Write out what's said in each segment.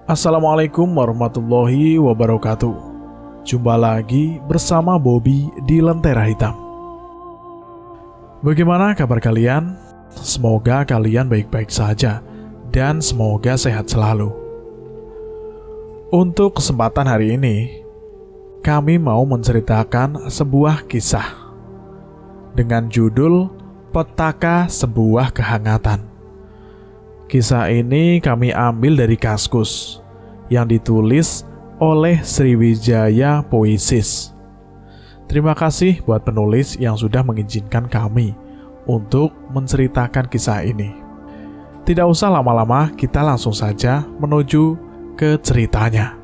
Assalamualaikum warahmatullahi wabarakatuh. Jumpa lagi bersama Bobby di Lentera Hitam. Bagaimana kabar kalian? Semoga kalian baik-baik saja dan semoga sehat selalu. Untuk kesempatan hari ini, kami mau menceritakan sebuah kisah dengan judul Petaka Sebuah Kehangatan. Kisah ini kami ambil dari Kaskus yang ditulis oleh Sriwijaya Puisis. Terima kasih buat penulis yang sudah mengizinkan kami untuk menceritakan kisah ini. Tidak usah lama-lama, kita langsung saja menuju ke ceritanya.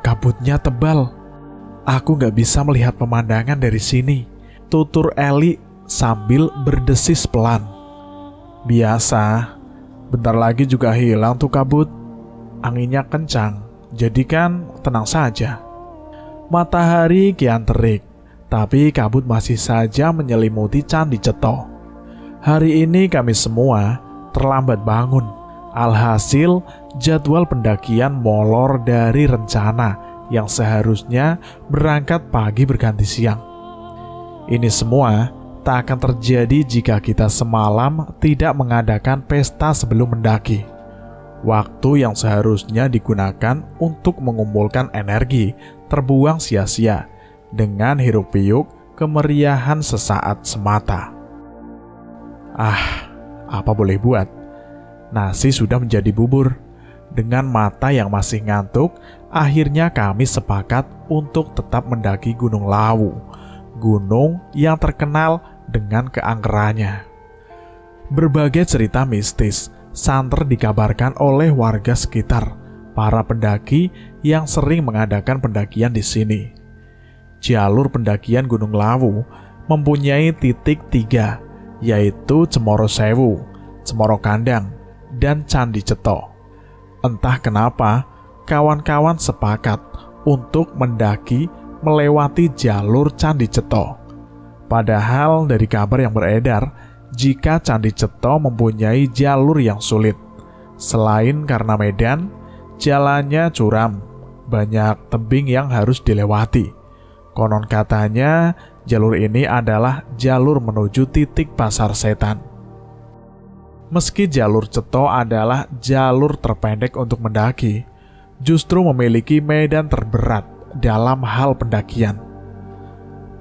Kabutnya tebal. Aku gak bisa melihat pemandangan dari sini, tutur Eli sambil berdesis pelan. Biasa, bentar lagi juga hilang tuh kabut. Anginnya kencang, jadi kan tenang saja. Matahari kian terik, tapi kabut masih saja menyelimuti Candi Ceto. Hari ini kami semua terlambat bangun. Alhasil, jadwal pendakian molor dari rencana yang seharusnya berangkat pagi berganti siang. Ini semua tak akan terjadi jika kita semalam tidak mengadakan pesta sebelum mendaki. Waktu yang seharusnya digunakan untuk mengumpulkan energi terbuang sia-sia dengan hiruk-pikuk kemeriahan sesaat semata. Apa boleh buat? Nasi sudah menjadi bubur. Dengan mata yang masih ngantuk, akhirnya kami sepakat untuk tetap mendaki Gunung Lawu, gunung yang terkenal dengan keangkerannya. Berbagai cerita mistis santer dikabarkan oleh warga sekitar, para pendaki yang sering mengadakan pendakian di sini. Jalur pendakian Gunung Lawu mempunyai titik 3, yaitu Cemoro Sewu, Cemoro Kandang, dan Candi Ceto. Entah kenapa, kawan-kawan sepakat untuk mendaki melewati jalur Candi Ceto. Padahal dari kabar yang beredar, jika Candi Ceto mempunyai jalur yang sulit. Selain karena medan, jalannya curam, banyak tebing yang harus dilewati. Konon katanya, jalur ini adalah jalur menuju titik Pasar Setan. Meski jalur Ceto adalah jalur terpendek untuk mendaki, justru memiliki medan terberat dalam hal pendakian.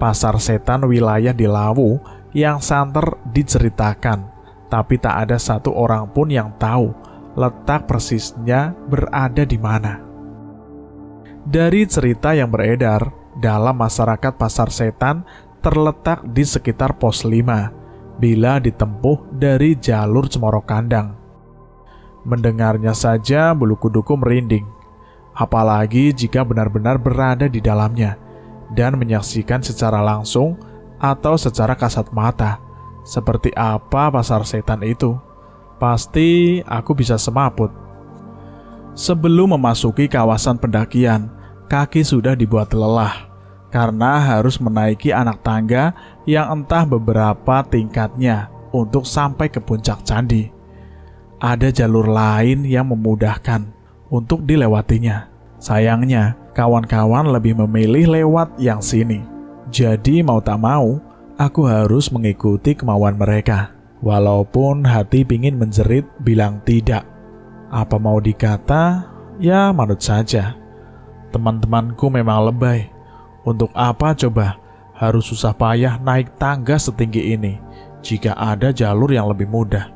Pasar Setan wilayah di Lawu yang santer diceritakan, tapi tak ada satu orang pun yang tahu letak persisnya berada di mana. Dari cerita yang beredar, dalam masyarakat Pasar Setan terletak di sekitar pos 5, bila ditempuh dari jalur Cemoro Kandang. Mendengarnya saja bulu kuduku merinding, apalagi jika benar-benar berada di dalamnya dan menyaksikan secara langsung atau secara kasat mata seperti apa Pasar Setan itu. Pasti aku bisa semaput. Sebelum memasuki kawasan pendakian, kaki sudah dibuat lelah karena harus menaiki anak tangga yang entah beberapa tingkatnya untuk sampai ke puncak candi. Ada jalur lain yang memudahkan untuk dilewatinya. Sayangnya, kawan-kawan lebih memilih lewat yang sini. Jadi mau tak mau, aku harus mengikuti kemauan mereka. Walaupun hati pingin menjerit bilang tidak. Apa mau dikata, ya manut saja. Teman-temanku memang lebay. Untuk apa coba harus susah payah naik tangga setinggi ini jika ada jalur yang lebih mudah?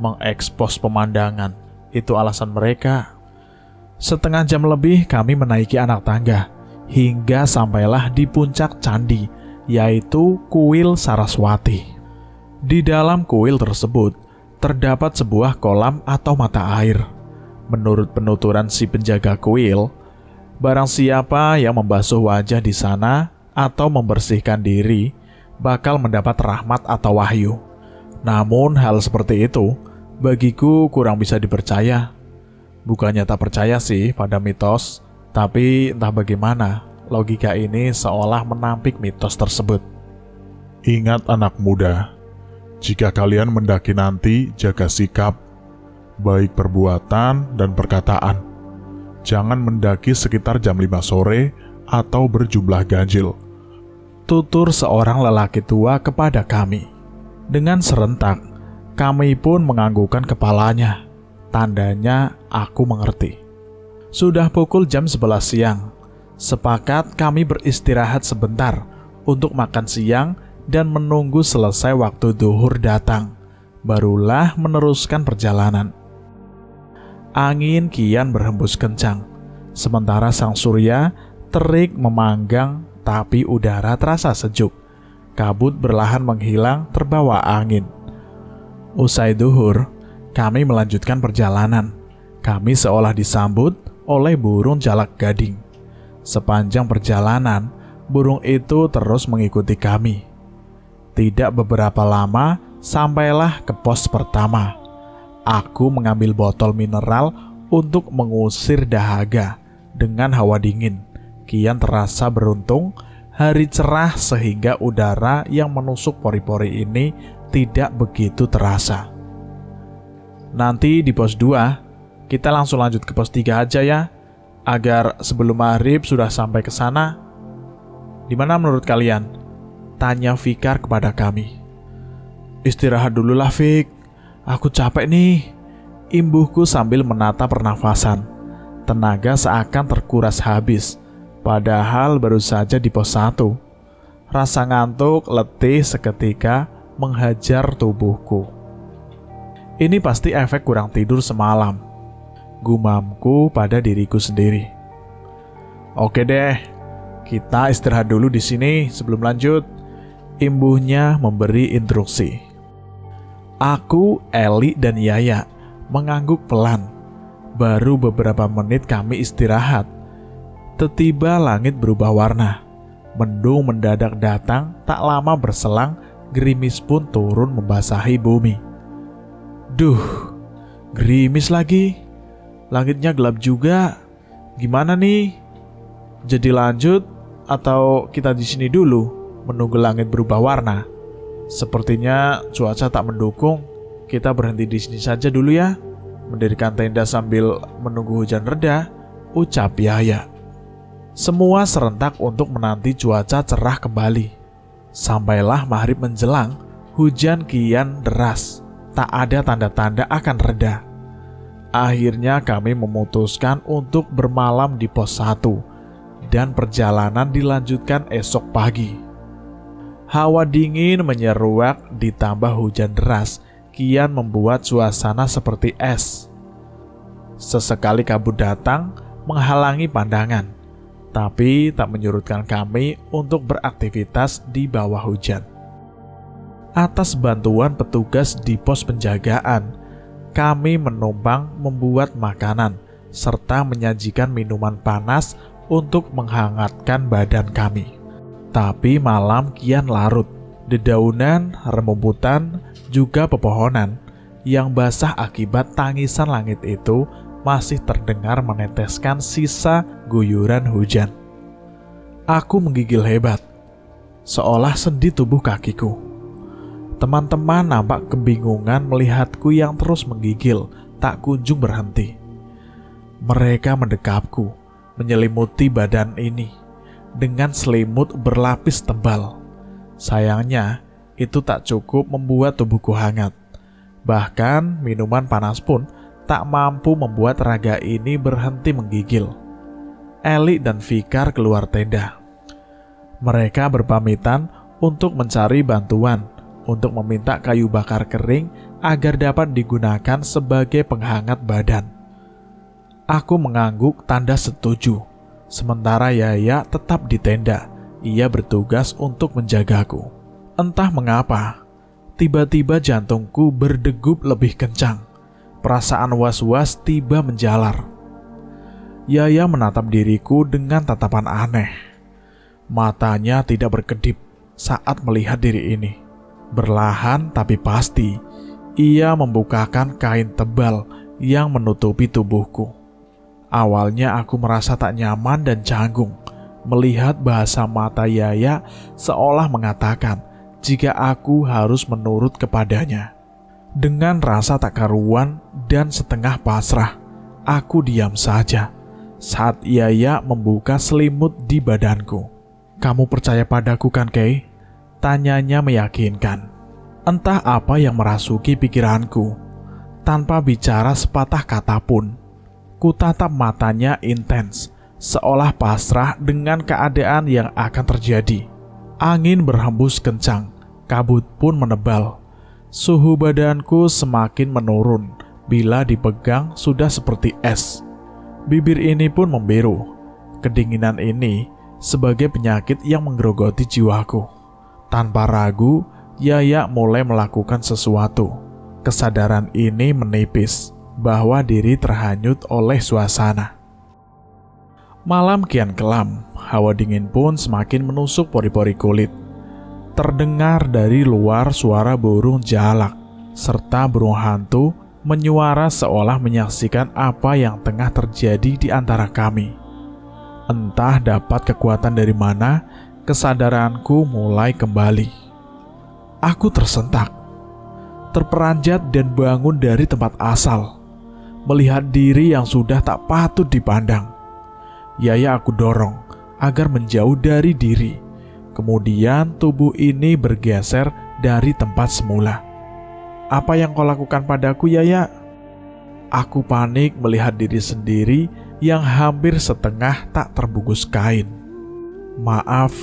Mengekspos pemandangan, itu alasan mereka. Setengah jam lebih kami menaiki anak tangga hingga sampailah di puncak candi, yaitu Kuil Saraswati. Di dalam kuil tersebut terdapat sebuah kolam atau mata air. Menurut penuturan si penjaga kuil, barang siapa yang membasuh wajah di sana atau membersihkan diri, bakal mendapat rahmat atau wahyu. Namun hal seperti itu bagiku kurang bisa dipercaya. Bukannya tak percaya sih pada mitos, tapi entah bagaimana logika ini seolah menampik mitos tersebut. Ingat anak muda, jika kalian mendaki nanti, jaga sikap, baik perbuatan dan perkataan. Jangan mendaki sekitar jam 5 sore atau berjumlah ganjil, tutur seorang lelaki tua kepada kami. Dengan serentak, kami pun menganggukkan kepalanya. Tandanya aku mengerti. Sudah pukul jam 11 siang. Sepakat kami beristirahat sebentar untuk makan siang dan menunggu selesai waktu zuhur datang. Barulah meneruskan perjalanan. Angin kian berhembus kencang, sementara sang surya terik memanggang, tapi udara terasa sejuk. Kabut berlahan menghilang terbawa angin. Usai zuhur, kami melanjutkan perjalanan. Kami seolah disambut oleh burung jalak gading. Sepanjang perjalanan, burung itu terus mengikuti kami. Tidak beberapa lama, sampailah ke pos pertama. Aku mengambil botol mineral untuk mengusir dahaga. Dengan hawa dingin, kian terasa beruntung, hari cerah sehingga udara yang menusuk pori-pori ini tidak begitu terasa. Nanti di pos 2, kita langsung lanjut ke pos 3 aja ya, agar sebelum maghrib sudah sampai ke sana. Di mana menurut kalian? Tanya Fikar kepada kami. Istirahat dulu lah Fik, aku capek nih, imbuhku sambil menata pernafasan. Tenaga seakan terkuras habis, padahal baru saja di pos 1. Rasa ngantuk letih seketika menghajar tubuhku. Ini pasti efek kurang tidur semalam, gumamku pada diriku sendiri. Oke deh, kita istirahat dulu di sini sebelum lanjut. Imbuhnya memberi instruksi. Aku, Eli, dan Yaya mengangguk pelan. Baru beberapa menit kami istirahat. Tiba-tiba langit berubah warna. Mendung mendadak datang, tak lama berselang, gerimis pun turun membasahi bumi. Duh, gerimis lagi. Langitnya gelap juga. Gimana nih? Jadi lanjut atau kita di sini dulu menunggu langit berubah warna? Sepertinya cuaca tak mendukung. Kita berhenti di sini saja dulu ya, mendirikan tenda sambil menunggu hujan reda, ucap Yaya. Semua serentak untuk menanti cuaca cerah kembali. Sampailah maghrib menjelang, hujan kian deras. Tak ada tanda-tanda akan reda. Akhirnya kami memutuskan untuk bermalam di pos 1 dan perjalanan dilanjutkan esok pagi. Hawa dingin menyeruak ditambah hujan deras kian membuat suasana seperti es. Sesekali kabut datang menghalangi pandangan, tapi tak menyurutkan kami untuk beraktivitas di bawah hujan. Atas bantuan petugas di pos penjagaan, kami menumpang membuat makanan serta menyajikan minuman panas untuk menghangatkan badan kami. Tapi malam kian larut. Dedaunan, rembutan, juga pepohonan yang basah akibat tangisan langit itu masih terdengar meneteskan sisa guyuran hujan. Aku menggigil hebat, seolah sendi tubuh kakiku. Teman-teman nampak kebingungan melihatku yang terus menggigil, tak kunjung berhenti. Mereka mendekapku, menyelimuti badan ini dengan selimut berlapis tebal. Sayangnya, itu tak cukup membuat tubuhku hangat. Bahkan minuman panas pun tak mampu membuat raga ini berhenti menggigil. Eli dan Fikar keluar tenda. Mereka berpamitan untuk mencari bantuan, untuk meminta kayu bakar kering agar dapat digunakan sebagai penghangat badan. Aku mengangguk tanda setuju. Sementara Yaya tetap di tenda. Ia bertugas untuk menjagaku. Entah mengapa, tiba-tiba jantungku berdegup lebih kencang. Perasaan was-was tiba menjalar. Yaya menatap diriku dengan tatapan aneh. Matanya tidak berkedip, saat melihat diri ini. Berlahan tapi pasti, ia membukakan kain tebal yang menutupi tubuhku. Awalnya aku merasa tak nyaman dan canggung melihat bahasa mata Yaya seolah mengatakan jika aku harus menurut kepadanya. Dengan rasa tak karuan dan setengah pasrah, aku diam saja saat Yaya membuka selimut di badanku. "Kamu percaya padaku kan, Kay?" tanyanya meyakinkan. Entah apa yang merasuki pikiranku. Tanpa bicara sepatah kata pun, ku tatap matanya intens, seolah pasrah dengan keadaan yang akan terjadi. Angin berhembus kencang, kabut pun menebal. Suhu badanku semakin menurun, bila dipegang sudah seperti es. Bibir ini pun membiru. Kedinginan ini sebagai penyakit yang menggerogoti jiwaku. Tanpa ragu, Yaya mulai melakukan sesuatu. Kesadaran ini menipis bahwa diri terhanyut oleh suasana. Malam kian kelam, hawa dingin pun semakin menusuk pori-pori kulit. Terdengar dari luar suara burung jalak, serta burung hantu menyuara seolah menyaksikan apa yang tengah terjadi di antara kami. Entah dapat kekuatan dari mana, kesadaranku mulai kembali. Aku tersentak, terperanjat dan bangun dari tempat asal, melihat diri yang sudah tak patut dipandang. Yaya aku dorong agar menjauh dari diri. Kemudian tubuh ini bergeser dari tempat semula. "Apa yang kau lakukan padaku, Yaya?" Aku panik melihat diri sendiri yang hampir setengah tak terbungkus kain. "Maaf,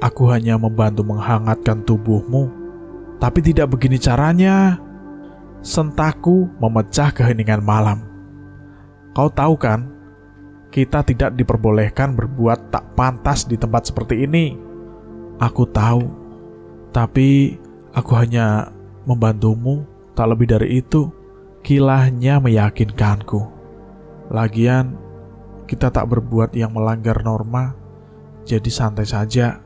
aku hanya membantu menghangatkan tubuhmu, tapi tidak begini caranya." Sentakku memecah keheningan malam. "Kau tahu kan, kita tidak diperbolehkan berbuat tak pantas di tempat seperti ini." "Aku tahu, tapi aku hanya membantumu, tak lebih dari itu," kilahnya meyakinkanku. "Lagian, kita tak berbuat yang melanggar norma, jadi santai saja."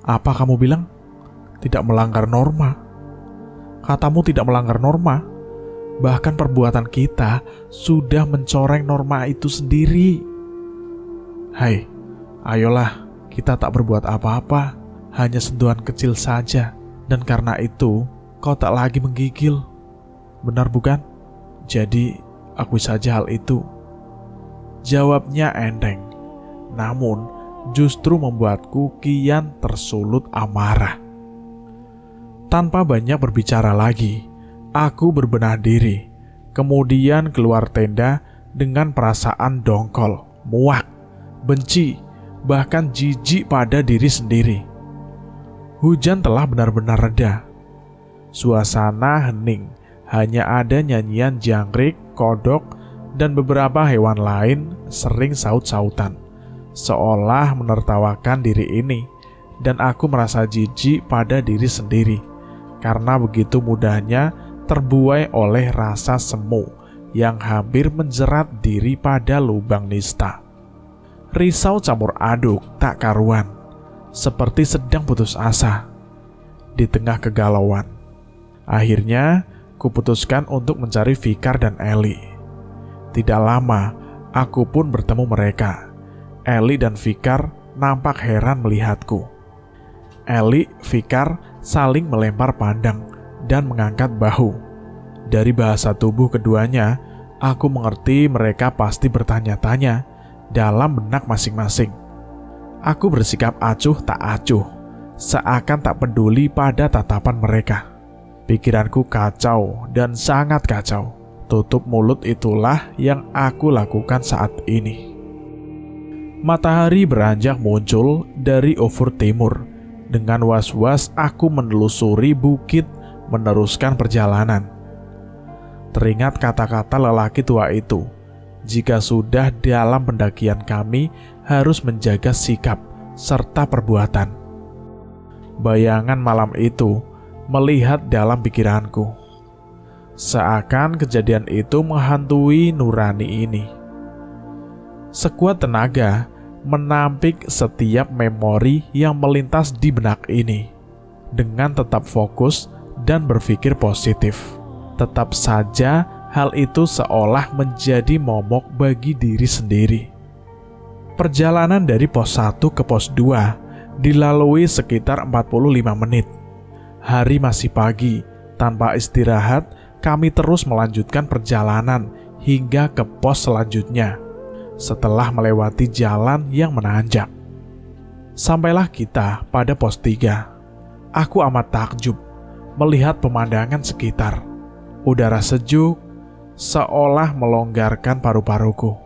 "Apa kamu bilang? Tidak melanggar norma?" "Katamu tidak melanggar norma, bahkan perbuatan kita sudah mencoreng norma itu sendiri." "Hai, ayolah, kita tak berbuat apa-apa, hanya sentuhan kecil saja, dan karena itu kau tak lagi menggigil. Benar bukan? Jadi, akui saja hal itu." Jawabnya enteng, namun justru membuatku kian tersulut amarah. Tanpa banyak berbicara lagi, aku berbenah diri, kemudian keluar tenda dengan perasaan dongkol, muak, benci, bahkan jijik pada diri sendiri. Hujan telah benar-benar reda. Suasana hening, hanya ada nyanyian jangkrik, kodok, dan beberapa hewan lain sering saut-sautan, seolah menertawakan diri ini, dan aku merasa jijik pada diri sendiri, karena begitu mudahnya terbuai oleh rasa semu yang hampir menjerat diri pada lubang nista. Risau campur aduk tak karuan, seperti sedang putus asa. Di tengah kegalauan, akhirnya kuputuskan untuk mencari Fikar dan Eli. Tidak lama, aku pun bertemu mereka. Eli dan Fikar nampak heran melihatku. Eli, Fikar saling melempar pandang dan mengangkat bahu. Dari bahasa tubuh keduanya, aku mengerti mereka pasti bertanya-tanya dalam benak masing-masing. Aku bersikap acuh tak acuh, seakan tak peduli pada tatapan mereka. Pikiranku kacau dan sangat kacau. Tutup mulut itulah yang aku lakukan saat ini. Matahari beranjak muncul dari ufuk timur. Dengan was-was aku menelusuri bukit meneruskan perjalanan. Teringat kata-kata lelaki tua itu, jika sudah dalam pendakian kami harus menjaga sikap serta perbuatan. Bayangan malam itu melihat dalam pikiranku, seakan kejadian itu menghantui nurani ini. Sekuat tenaga, menampik setiap memori yang melintas di benak ini, dengan tetap fokus dan berpikir positif. Tetap saja hal itu seolah menjadi momok bagi diri sendiri. Perjalanan dari pos 1 ke pos 2 dilalui sekitar 45 menit. Hari masih pagi, tanpa istirahat, kami terus melanjutkan perjalanan hingga ke pos selanjutnya. Setelah melewati jalan yang menanjak, sampailah kita pada pos 3. Aku amat takjub melihat pemandangan sekitar. Udara sejuk seolah melonggarkan paru-paruku.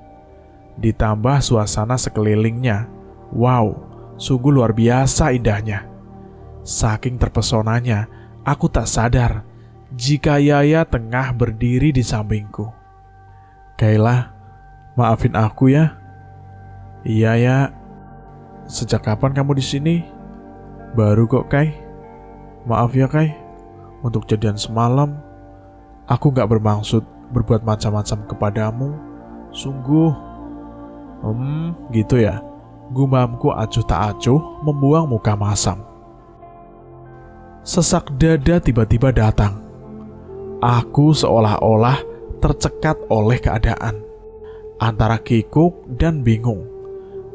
Ditambah suasana sekelilingnya. Wow, sungguh luar biasa indahnya. Saking terpesonanya, aku tak sadar jika Yaya tengah berdiri di sampingku. "Kayla, maafin aku ya." "Iya ya. Sejak kapan kamu di sini?" "Baru kok, Kai." "Maaf ya, Kai, untuk kejadian semalam. Aku gak bermaksud berbuat macam-macam kepadamu. Sungguh." Gitu ya." Gumamku acuh tak acuh membuang muka masam. Sesak dada tiba-tiba datang. Aku seolah-olah tercekat oleh keadaan. Antara kikuk dan bingung.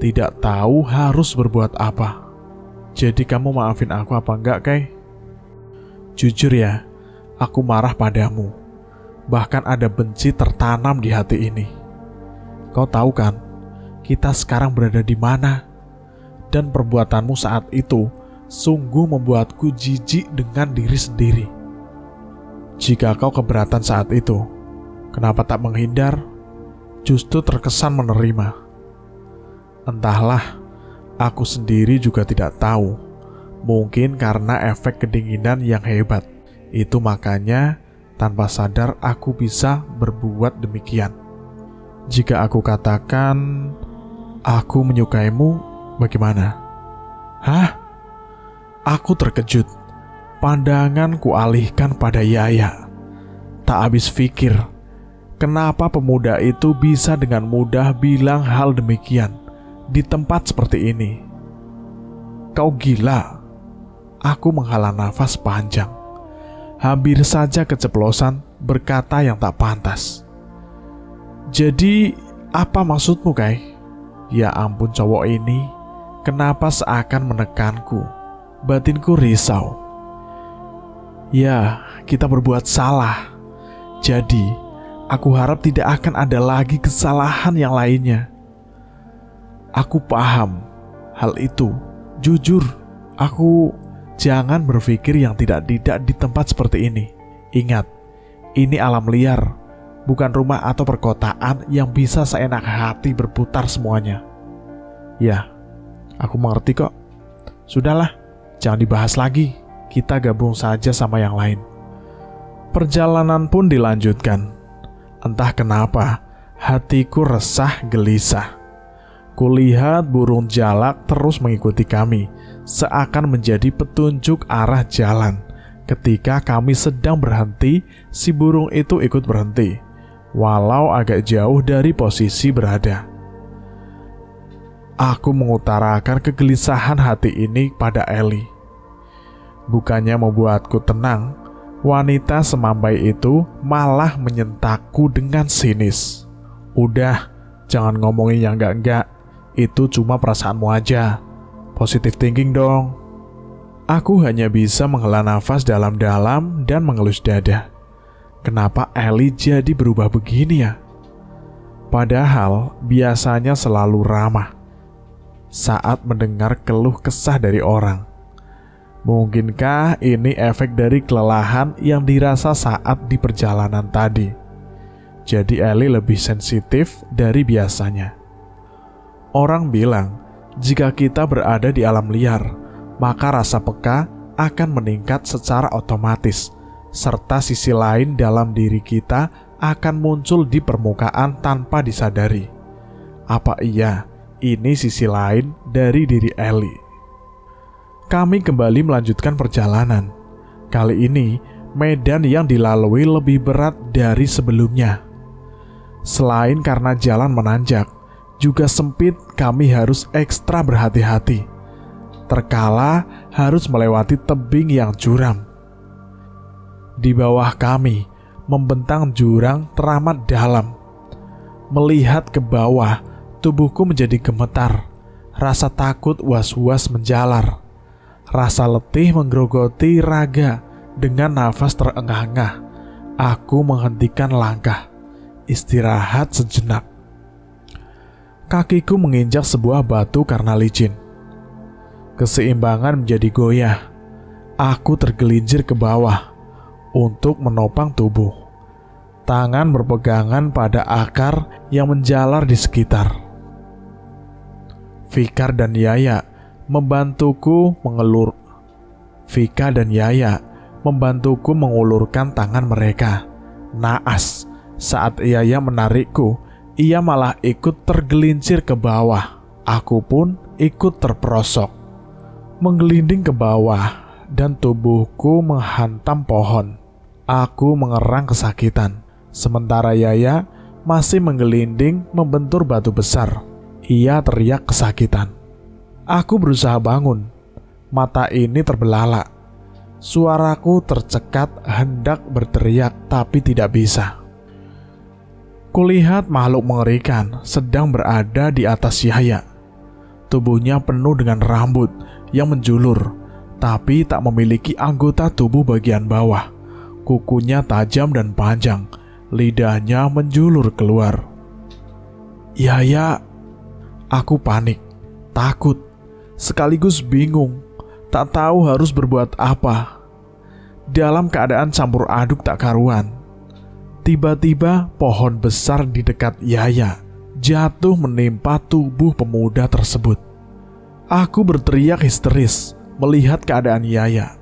Tidak tahu harus berbuat apa. "Jadi kamu maafin aku apa enggak, Kai?" "Jujur ya, aku marah padamu. Bahkan ada benci tertanam di hati ini. Kau tahu kan, kita sekarang berada di mana? Dan perbuatanmu saat itu sungguh membuatku jijik dengan diri sendiri. Jika kau keberatan saat itu, kenapa tak menghindar? Justru terkesan menerima." Entahlah, aku sendiri juga tidak tahu. Mungkin karena efek kedinginan yang hebat. Itu makanya tanpa sadar aku bisa berbuat demikian. Jika aku katakan aku menyukaimu, bagaimana? "Hah?" Aku terkejut. Pandangan kualihkan pada Yaya. Tak habis pikir, kenapa pemuda itu bisa dengan mudah bilang hal demikian di tempat seperti ini. "Kau gila." Aku menghela nafas panjang. Hampir saja keceplosan berkata yang tak pantas. "Jadi, apa maksudmu, Kai?" Ya ampun, cowok ini kenapa seakan menekanku. Batinku risau. "Ya, kita berbuat salah. Jadi, aku harap tidak akan ada lagi kesalahan yang lainnya." Aku paham hal itu. Jujur, aku jangan berpikir yang tidak-tidak di tempat seperti ini. Ingat, ini alam liar, bukan rumah atau perkotaan yang bisa seenak hati berputar semuanya. "Ya, aku mengerti kok. Sudahlah, jangan dibahas lagi. Kita gabung saja sama yang lain." Perjalanan pun dilanjutkan. Entah kenapa, hatiku resah gelisah. Kulihat burung jalak terus mengikuti kami, seakan menjadi petunjuk arah jalan. Ketika kami sedang berhenti, si burung itu ikut berhenti, walau agak jauh dari posisi berada. Aku mengutarakan kegelisahan hati ini pada Eli. Bukannya membuatku tenang, wanita semampai itu malah menyentakku dengan sinis. "Udah, jangan ngomongin yang enggak-enggak. Itu cuma perasaanmu aja. Positive thinking dong." Aku hanya bisa menghela nafas dalam-dalam dan mengelus dada. Kenapa Eli jadi berubah begini ya? Padahal biasanya selalu ramah saat mendengar keluh kesah dari orang. Mungkinkah ini efek dari kelelahan yang dirasa saat di perjalanan tadi? Jadi Eli lebih sensitif dari biasanya. Orang bilang, jika kita berada di alam liar, maka rasa peka akan meningkat secara otomatis, serta sisi lain dalam diri kita akan muncul di permukaan tanpa disadari. Apa iya ini sisi lain dari diri Eli? Kami kembali melanjutkan perjalanan. Kali ini, medan yang dilalui lebih berat dari sebelumnya. Selain karena jalan menanjak, juga sempit, kami harus ekstra berhati-hati. Terkala harus melewati tebing yang curam. Di bawah kami membentang jurang teramat dalam. Melihat ke bawah, tubuhku menjadi gemetar. Rasa takut was-was menjalar. Rasa letih menggerogoti raga. Dengan nafas terengah-engah, aku menghentikan langkah, istirahat sejenak. Kakiku menginjak sebuah batu karena licin. Keseimbangan menjadi goyah. Aku tergelincir ke bawah untuk menopang tubuh. Tangan berpegangan pada akar yang menjalar di sekitar. Vika dan Yaya membantuku mengulurkan tangan mereka. Naas, saat Yaya menarikku, ia malah ikut tergelincir ke bawah. Aku pun ikut terperosok, menggelinding ke bawah, dan tubuhku menghantam pohon. Aku mengerang kesakitan, sementara Yaya masih menggelinding membentur batu besar. Ia teriak kesakitan. Aku berusaha bangun. Mata ini terbelalak. Suaraku tercekat, hendak berteriak tapi tidak bisa. Kulihat makhluk mengerikan sedang berada di atas Yaya. Tubuhnya penuh dengan rambut yang menjulur, tapi tak memiliki anggota tubuh bagian bawah. Kukunya tajam dan panjang, lidahnya menjulur keluar. Yaya, aku panik, takut, sekaligus bingung. Tak tahu harus berbuat apa. Dalam keadaan campur aduk tak karuan, tiba-tiba pohon besar di dekat Yaya jatuh menimpa tubuh pemuda tersebut. Aku berteriak histeris melihat keadaan Yaya.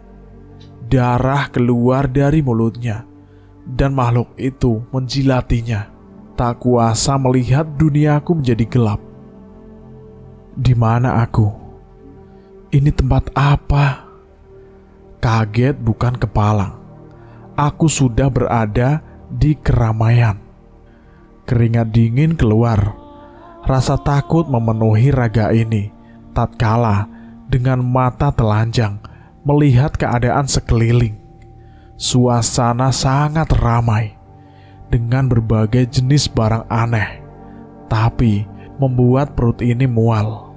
Darah keluar dari mulutnya dan makhluk itu menjilatinya. Tak kuasa melihat duniaku menjadi gelap. Di mana aku? Ini tempat apa? Kaget bukan kepalang. Aku sudah berada di keramaian. Keringat dingin keluar. Rasa takut memenuhi raga ini. Tatkala dengan mata telanjang melihat keadaan sekeliling. Suasana sangat ramai dengan berbagai jenis barang aneh, tapi membuat perut ini mual.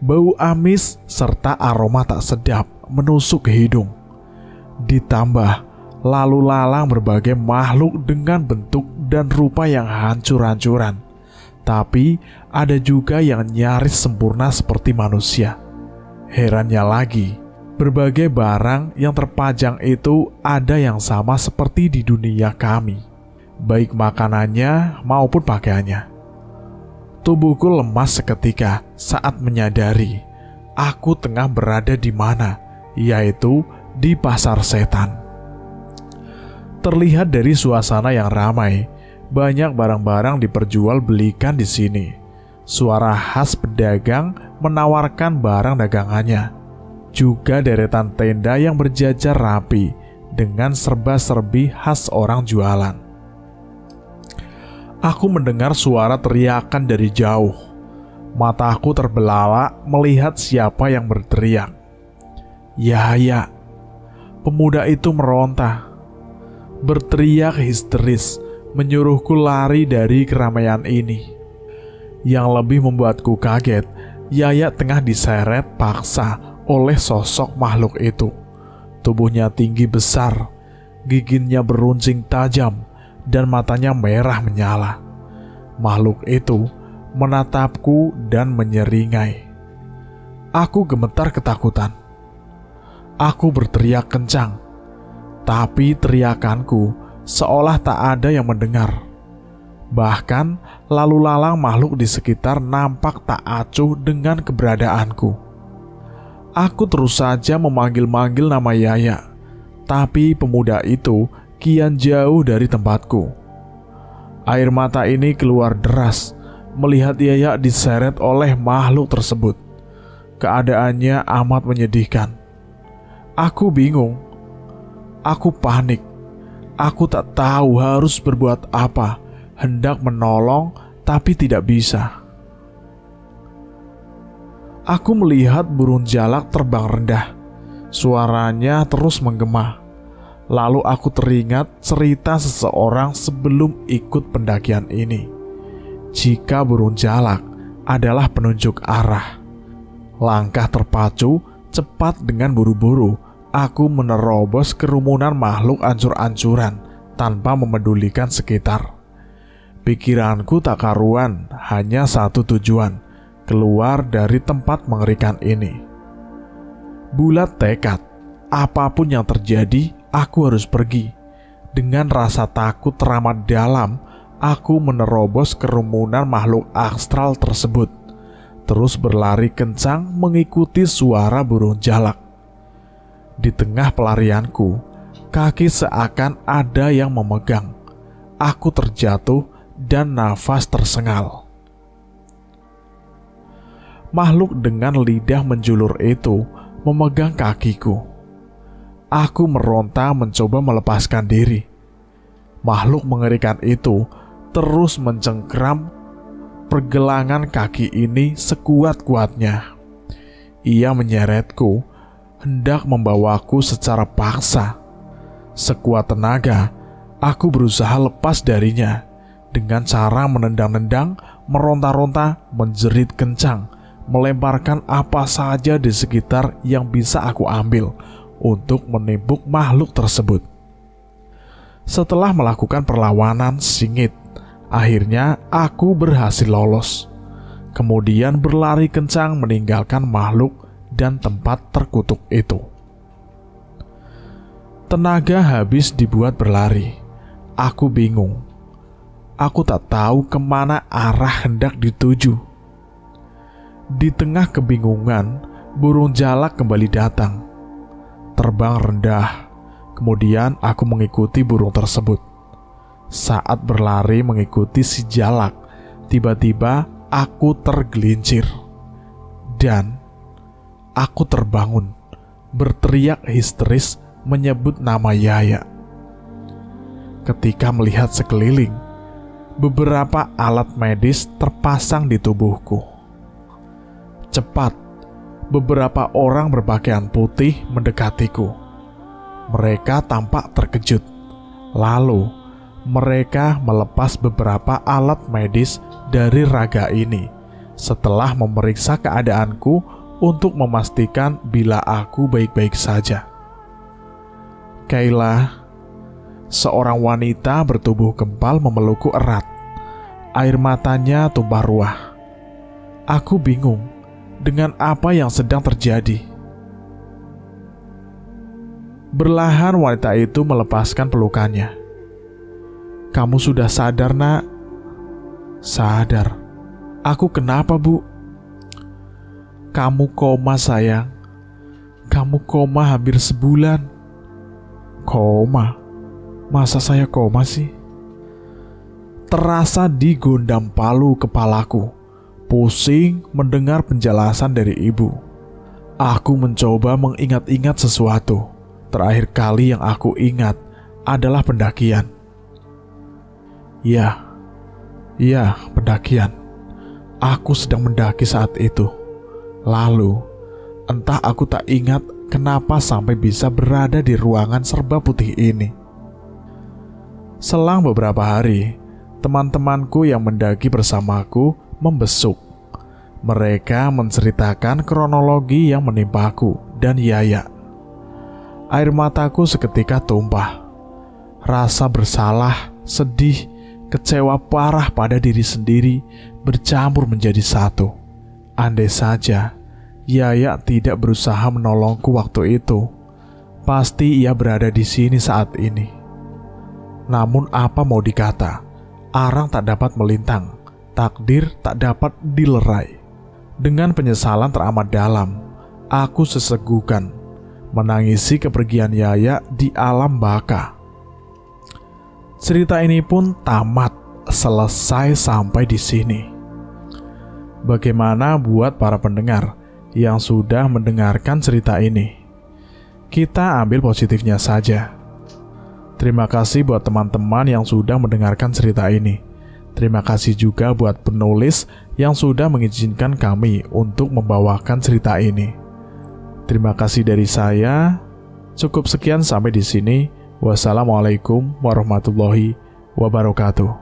Bau amis serta aroma tak sedap menusuk ke hidung. Ditambah lalu lalang berbagai makhluk dengan bentuk dan rupa yang hancur-hancuran. Tapi ada juga yang nyaris sempurna seperti manusia. Herannya lagi, berbagai barang yang terpajang itu ada yang sama seperti di dunia kami, baik makanannya maupun pakaiannya. Tubuhku lemas seketika saat menyadari aku tengah berada di mana, yaitu di pasar setan. Terlihat dari suasana yang ramai, banyak barang-barang diperjualbelikan di sini. Suara khas pedagang menawarkan barang dagangannya. Juga deretan tenda yang berjajar rapi dengan serba-serbi khas orang jualan. Aku mendengar suara teriakan dari jauh. Mataku terbelalak melihat siapa yang berteriak. Yaya. Pemuda itu meronta, berteriak histeris, menyuruhku lari dari keramaian ini. Yang lebih membuatku kaget, Yaya tengah diseret paksa oleh sosok makhluk itu. Tubuhnya tinggi besar, giginya beruncing tajam, dan matanya merah menyala. Makhluk itu menatapku dan menyeringai. Aku gemetar ketakutan. Aku berteriak kencang, tapi teriakanku seolah tak ada yang mendengar. Bahkan lalu lalang makhluk di sekitar nampak tak acuh dengan keberadaanku. Aku terus saja memanggil-manggil nama Yaya, tapi pemuda itu kian jauh dari tempatku. Air mata ini keluar deras melihat Yaya diseret oleh makhluk tersebut. Keadaannya amat menyedihkan. Aku bingung. Aku panik. Aku tak tahu harus berbuat apa, hendak menolong tapi tidak bisa. Aku melihat burung jalak terbang rendah. Suaranya terus menggema. Lalu aku teringat cerita seseorang sebelum ikut pendakian ini. Jika burung jalak adalah penunjuk arah, langkah terpacu cepat dengan buru-buru, aku menerobos kerumunan makhluk ancur-ancuran tanpa memedulikan sekitar. Pikiranku tak karuan, hanya satu tujuan, keluar dari tempat mengerikan ini. Bulat tekad, apapun yang terjadi, aku harus pergi. Dengan rasa takut teramat dalam, aku menerobos kerumunan makhluk astral tersebut, terus berlari kencang mengikuti suara burung jalak. Di tengah pelarianku, kaki seakan ada yang memegang. Aku terjatuh dan nafas tersengal. Makhluk dengan lidah menjulur itu memegang kakiku. Aku meronta mencoba melepaskan diri. Makhluk mengerikan itu terus mencengkram pergelangan kaki ini sekuat-kuatnya. Ia menyeretku, hendak membawaku secara paksa. Sekuat tenaga, aku berusaha lepas darinya dengan cara menendang-nendang, meronta-ronta, menjerit kencang, melemparkan apa saja di sekitar yang bisa aku ambil untuk menimpuk makhluk tersebut. Setelah melakukan perlawanan singit, akhirnya aku berhasil lolos. Kemudian berlari kencang meninggalkan makhluk dan tempat terkutuk itu. Tenaga habis dibuat berlari. Aku bingung. Aku tak tahu kemana arah hendak dituju. Di tengah kebingungan, burung jalak kembali datang. Terbang rendah. Kemudian aku mengikuti burung tersebut. Saat berlari mengikuti si jalak, tiba-tiba aku tergelincir. Dan aku terbangun, berteriak histeris menyebut nama Yaya. Ketika melihat sekeliling, beberapa alat medis terpasang di tubuhku. Cepat, beberapa orang berpakaian putih mendekatiku. Mereka tampak terkejut. Lalu, mereka melepas beberapa alat medis dari raga ini setelah memeriksa keadaanku untuk memastikan bila aku baik-baik saja. Kayla, seorang wanita bertubuh gempal, memelukku erat. Air matanya tumpah ruah. Aku bingung dengan apa yang sedang terjadi. Berlahan wanita itu melepaskan pelukannya. "Kamu sudah sadar, Nak?" "Sadar." "Aku kenapa, Bu?" "Kamu koma, sayang. Kamu koma hampir sebulan." "Koma? Masa saya koma sih?" Terasa digondam palu kepalaku, pusing mendengar penjelasan dari ibu. Aku mencoba mengingat-ingat sesuatu. Terakhir kali yang aku ingat adalah pendakian. Ya, pendakian. Aku sedang mendaki saat itu. Lalu, entah aku tak ingat kenapa sampai bisa berada di ruangan serba putih ini. Selang beberapa hari, teman-temanku yang mendaki bersamaku membesuk. Mereka menceritakan kronologi yang menimpaku dan Yaya. Air mataku seketika tumpah. Rasa bersalah, sedih, kecewa parah pada diri sendiri bercampur menjadi satu. Andai saja Yaya tidak berusaha menolongku waktu itu, pasti ia berada di sini saat ini. Namun apa mau dikata, arang tak dapat melintang, takdir tak dapat dilerai. Dengan penyesalan teramat dalam, aku sesegukan menangisi kepergian Yaya di alam baka. Cerita ini pun tamat, selesai sampai di sini. Bagaimana buat para pendengar yang sudah mendengarkan cerita ini? Kita ambil positifnya saja. Terima kasih buat teman-teman yang sudah mendengarkan cerita ini. Terima kasih juga buat penulis yang sudah mengizinkan kami untuk membawakan cerita ini. Terima kasih dari saya. Cukup sekian sampai di sini. Wassalamualaikum warahmatullahi wabarakatuh.